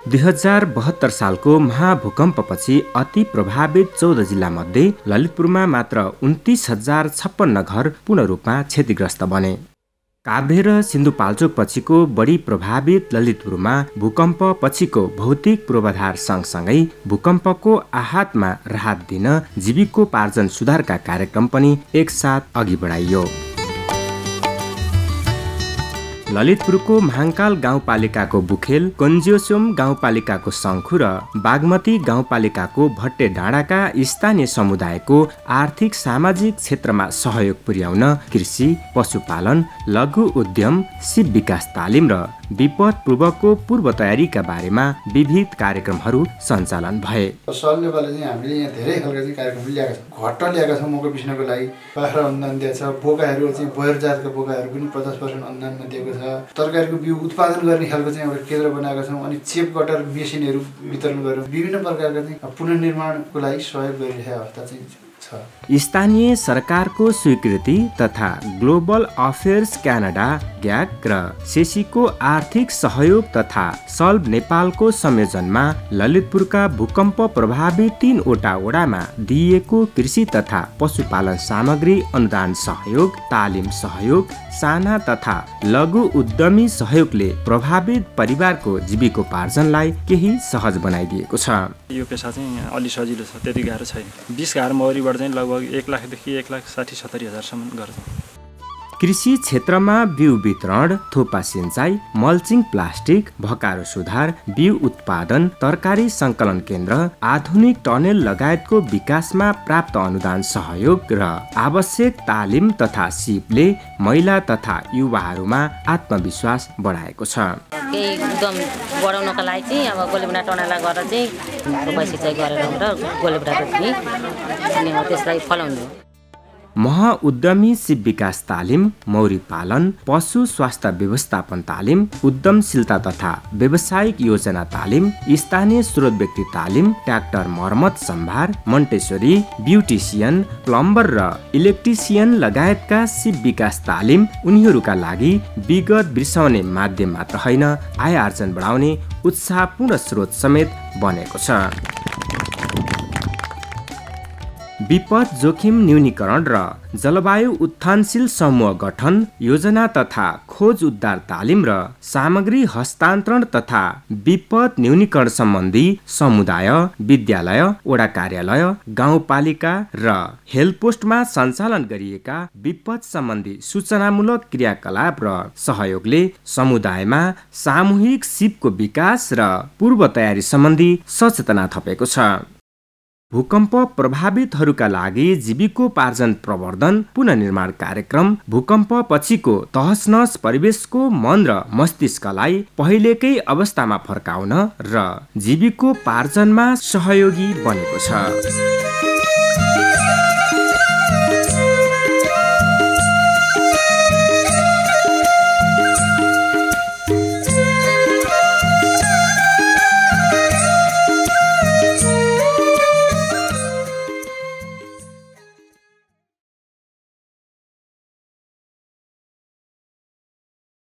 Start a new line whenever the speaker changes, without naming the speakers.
2072 सालको महाभूकम्पपछि अति प्रभावित 14 जिल्लामध्ये ललितपुरमा मात्र 29,056 घर पूर्ण रूपमा क्षतिग्रस्त बने। काभ्रे र सिन्धुपाल्चोक पछिको बढी प्रभावित ललितपुरमा भूकम्प पछिको भौतिक पूर्वाधार सँगसँगै भूकम्पको आहतमा राहत दिन जीविकोपार्जन सुधारका कार्यक्रम पनि एकसाथ अघि बढाइयो। ललितपुरको महाङ्काल गाउँपालिकाको बुखेल, कन्ज्योसोम गाउँपालिकाको शङ्खु र बागमती गाउँपालिकाको भट्टे डाँडाका स्थानीय समुदायको आर्थिक सामाजिक क्षेत्रमा सहयोग पुर्याउन कृषि, पशुपालन, लघु उद्यम, सिप विकास तालिम र विपद पूर्वको पूर्व तयारीका बारेमा विविध कार्यक्रमहरू सञ्चालन भए।
सल लेभलले चाहिँ हामीले यहाँ धेरै खालका चाहिँ कार्यक्रम ल्याएका छौँ। घट्टा ल्याएका छौँ मकै बिस्नको लागि, बाख्रा अनुदान दिएको छ, बोकाहरू चाहिँ बयर जातका बोकाहरू पनि 50% अनुदानमा दिएको छ। तरकारीको बिउ उत्पादन गर्ने खालको चाहिँ एउटा केन्द्र बनाएका छौँ। अनि चेप कटर मेसिनहरू वितरण गरेर विभिन्न प्रकारका चाहिँ पुनर्निर्माणको लागि सहयोग गरिरहेको अवस्था चाहिँ छ।
स्थानीय सरकारको स्वीकृति तथा ग्लोबल अफेयर्स क्यानाडा ग्याक र सेसीको आर्थिक सहयोग तथा सल्भ नेपालको संयोजनमा ललितपुरका भूकम्प प्रभावित 3वटा वडामा दिइएको कृषि तथा पशुपालन सामग्री अनुदान सहयोग, तालिम सहयोग, साना तथा लघु उद्यमी सहयोगले प्रभावित परिवारको जीविकोपार्जनलाई केही सहज बनाइदिएको छ।
यो पेसा चाहिँ अलि सजिलो छ, त्यति गाह्रो छैन। 20 घर मौरीबाट चाहिँ लगभग 1 लाखदेखि 1,60,70,000सम्म गर्छौँ।
कृषि क्षेत्रमा बिउ वितरण, थोपा सिंचाई, मल्चिङ प्लास्टिक, भकारो सुधार, बिउ उत्पादन, तरकारी संकलन केन्द्र, आधुनिक टनेल लगायतको विकासमा प्राप्त अनुदान सहयोग र आवश्यक तालिम तथा सिपले महिला तथा युवाहरूमा आत्मविश्वास बढाएको छ।
केही उद्यम बढाउनका लागि चाहिँ अब गोलेबुढा टनेललाई गरेर चाहिँ रोपाइ सिँचाइ गरेर गोलेबुढा रोप्ने अनि त्यसलाई फलाउने।
महउद्यमी सिप विकास तालिम, मौरी पालन, पशु स्वास्थ्य व्यवस्थापन तालिम, उद्यमशीलता तथा व्यावसायिक योजना तालिम, स्थानीय स्रोत व्यक्ति तालिम, ट्र्याक्टर मर्मत सम्भार, मन्टेश्वरी, ब्युटिसियन, प्लम्बर र इलेक्ट्रिसियन लगायतका सिप विकास तालिम उनीहरूका लागि विगत बिर्साउने माध्यम मात्र होइन, आय आर्जन बढाउने उत्साहपूर्ण स्रोत समेत बनेको छ। विपद जोखिम न्यूनीकरण र जलवायु उत्थानशील समूह गठन, योजना तथा खोज उद्धार तालिम र सामग्री हस्तान्तरण तथा विपद न्यूनीकरण सम्बन्धी समुदाय, विद्यालय, वडा कार्यालय, गाउँपालिका र हेल्पपोस्टमा सञ्चालन गरिएका विपद सम्बन्धी सूचनामूलक क्रियाकलाप र सहयोगले समुदायमा सामूहिक सिपको विकास र पूर्व तयारी सम्बन्धी सचेतना थपेको छ। भूकम्प प्रभावितहरूका लागि जीविकोपार्जन प्रवर्धन पुनर्निर्माण कार्यक्रम भूकम्प पछिको तहसनहस परिवेशको मन र मस्तिष्कलाई पहिलेकै अवस्थामा फर्काउन र जीविकोपार्जनमा सहयोगी बनेको छ।